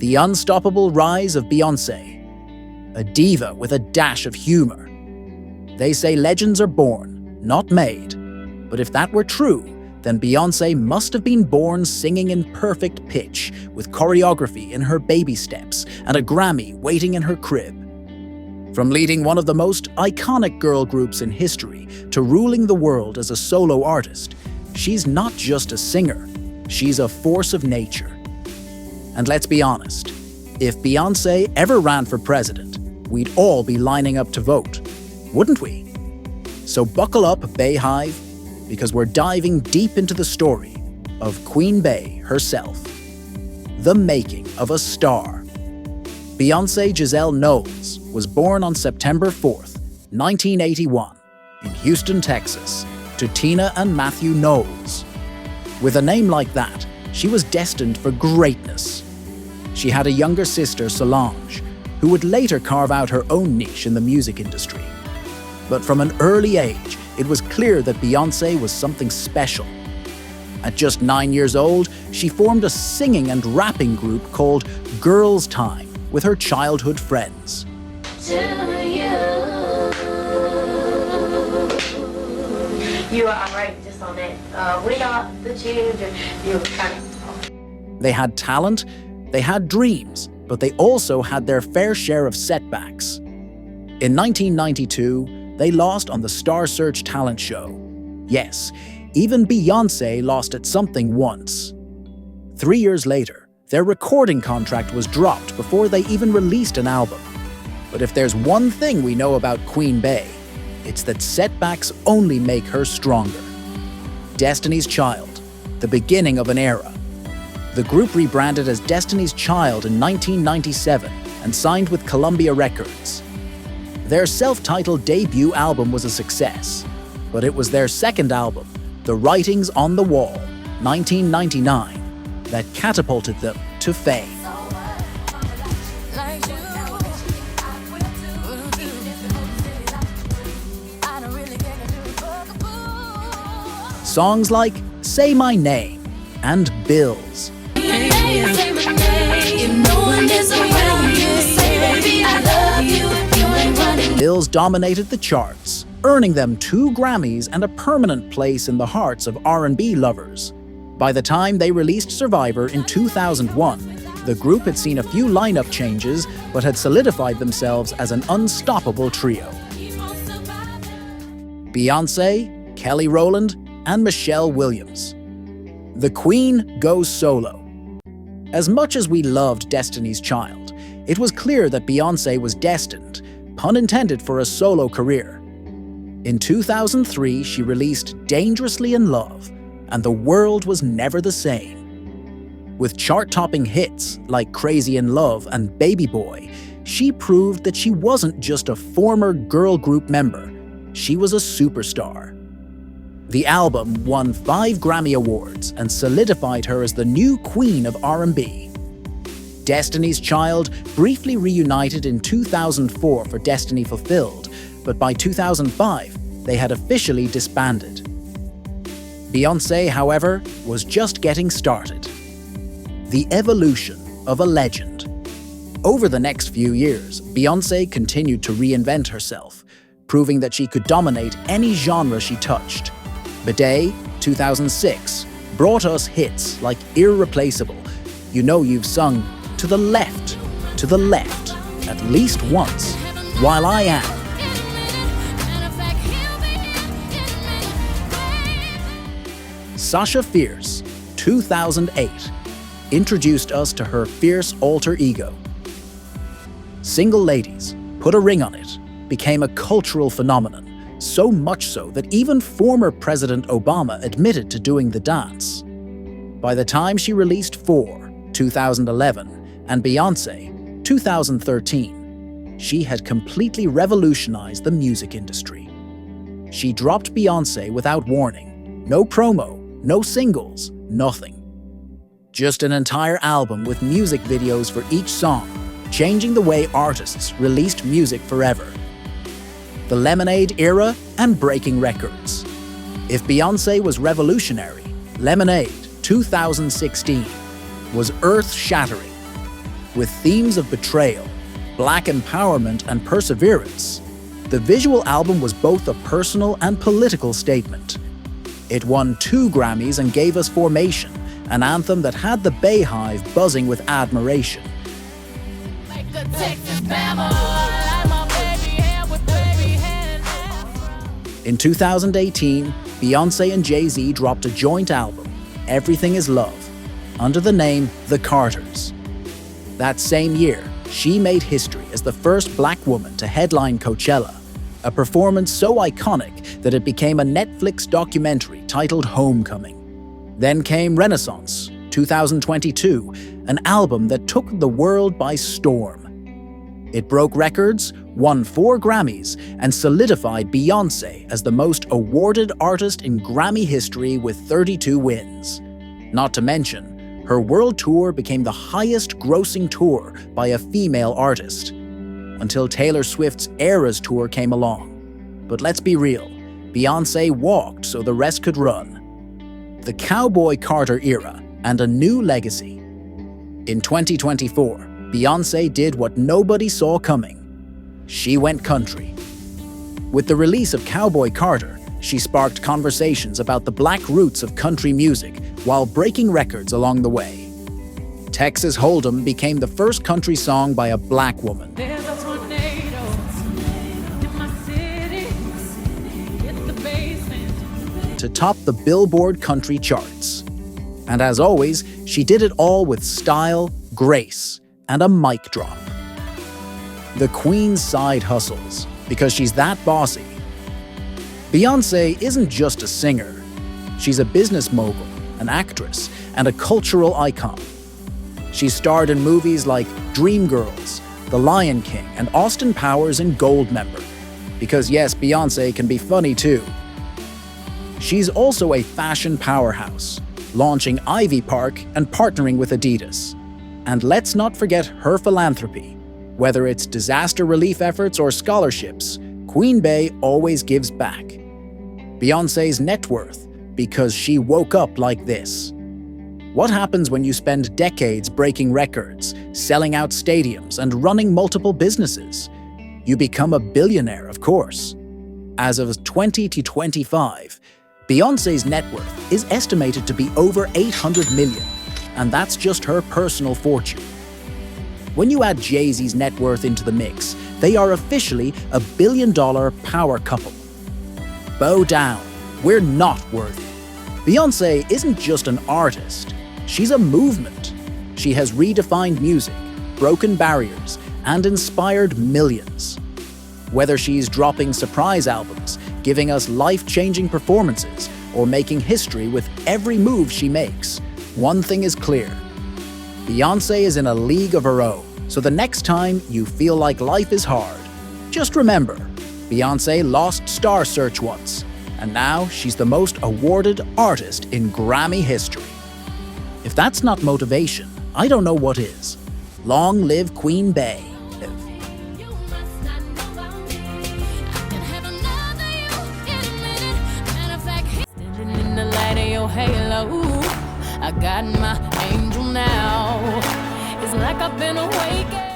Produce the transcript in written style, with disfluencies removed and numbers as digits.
The unstoppable rise of Beyoncé, a diva with a dash of humor. They say legends are born, not made. But if that were true, then Beyoncé must have been born singing in perfect pitch, with choreography in her baby steps and a Grammy waiting in her crib. From leading one of the most iconic girl groups in history to ruling the world as a solo artist, she's not just a singer, she's a force of nature. And let's be honest, if Beyoncé ever ran for president, we'd all be lining up to vote, wouldn't we? So buckle up, Beyhive, because we're diving deep into the story of Queen Bey herself. The making of a star. Beyoncé Giselle Knowles was born on September 4th, 1981, in Houston, Texas, to Tina and Matthew Knowles. With a name like that, she was destined for greatness. She had a younger sister, Solange, who would later carve out her own niche in the music industry. But from an early age, it was clear that Beyoncé was something special. At just 9 years old, she formed a singing and rapping group called Girls' Time with her childhood friends. You are alright just on that. We are the children. You were kind of. They had talent, they had dreams, but they also had their fair share of setbacks. In 1992, they lost on the Star Search talent show. Yes, even Beyoncé lost at something once. 3 years later, their recording contract was dropped before they even released an album. But if there's one thing we know about Queen Bey, it's that setbacks only make her stronger. Destiny's Child, the beginning of an era. The group rebranded as Destiny's Child in 1997 and signed with Columbia Records. Their self-titled debut album was a success, but it was their second album, The Writings on the Wall, 1999, that catapulted them to fame. Songs like Say My Name and Bills. Bills dominated the charts, earning them 2 Grammys and a permanent place in the hearts of R&B lovers. By the time they released Survivor in 2001, the group had seen a few lineup changes but had solidified themselves as an unstoppable trio. Beyoncé, Kelly Rowland, and Michelle Williams. The Queen goes solo. As much as we loved Destiny's Child, it was clear that Beyoncé was destined, pun intended, for a solo career. In 2003, she released Dangerously in Love, and the world was never the same. With chart-topping hits like Crazy in Love and Baby Boy, she proved that she wasn't just a former girl group member, she was a superstar. The album won 5 Grammy Awards and solidified her as the new queen of R&B. Destiny's Child briefly reunited in 2004 for Destiny Fulfilled, but by 2005, they had officially disbanded. Beyoncé, however, was just getting started. The evolution of a legend. Over the next few years, Beyoncé continued to reinvent herself, proving that she could dominate any genre she touched. Bidet, 2006, brought us hits like Irreplaceable. You know you've sung to the left, at least once, While I Am. Sasha Fierce, 2008, introduced us to her fierce alter ego. Single Ladies, Put a Ring on It, became a cultural phenomenon, so much so that even former President Obama admitted to doing the dance. By the time she released 4, 2011, and Beyoncé, 2013, she had completely revolutionized the music industry. She dropped Beyoncé without warning. No promo, no singles, nothing. Just an entire album with music videos for each song, changing the way artists released music forever. The Lemonade era and breaking records. If Beyoncé was revolutionary, Lemonade, 2016, was earth-shattering. With themes of betrayal, Black empowerment, and perseverance, the visual album was both a personal and political statement. It won 2 Grammys and gave us Formation, an anthem that had the Bay Hive buzzing with admiration. In 2018, Beyoncé and Jay-Z dropped a joint album, Everything Is Love, under the name The Carters. That same year, she made history as the first Black woman to headline Coachella, a performance so iconic that it became a Netflix documentary titled Homecoming. Then came Renaissance, 2022, an album that took the world by storm. It broke records, won 4 Grammys, and solidified Beyoncé as the most awarded artist in Grammy history with 32 wins. Not to mention, her world tour became the highest-grossing tour by a female artist, until Taylor Swift's Eras tour came along. But let's be real, Beyoncé walked so the rest could run. The Cowboy Carter Era and a new legacy. In 2024, Beyoncé did what nobody saw coming. She went country. With the release of Cowboy Carter, she sparked conversations about the Black roots of country music while breaking records along the way. Texas Hold'em became the first country song by a Black woman. To top the Billboard country charts. And as always, she did it all with style, grace, and a mic drop. The Queen's side hustles, because she's that bossy. Beyoncé isn't just a singer. She's a business mogul, an actress, and a cultural icon. She's starred in movies like Dreamgirls, The Lion King, and Austin Powers in Goldmember. Because yes, Beyoncé can be funny too. She's also a fashion powerhouse, launching Ivy Park and partnering with Idris. And let's not forget her philanthropy. Whether it's disaster relief efforts or scholarships, Queen Bey always gives back. Beyoncé's net worth, because she woke up like this. What happens when you spend decades breaking records, selling out stadiums, and running multiple businesses? You become a billionaire, of course. As of 2025, Beyoncé's net worth is estimated to be over 800 million. And that's just her personal fortune. When you add Jay-Z's net worth into the mix, they are officially a billion-dollar power couple. Bow down, we're not worthy. Beyoncé isn't just an artist, she's a movement. She has redefined music, broken barriers, and inspired millions. Whether she's dropping surprise albums, giving us life-changing performances, or making history with every move she makes, one thing is clear. Beyoncé is in a league of her own, so the next time you feel like life is hard, just remember, Beyoncé lost Star Search once, and now she's the most awarded artist in Grammy history. If that's not motivation, I don't know what is. Long live Queen Bey. Halo, I got my angel now. It's like I've been awakened.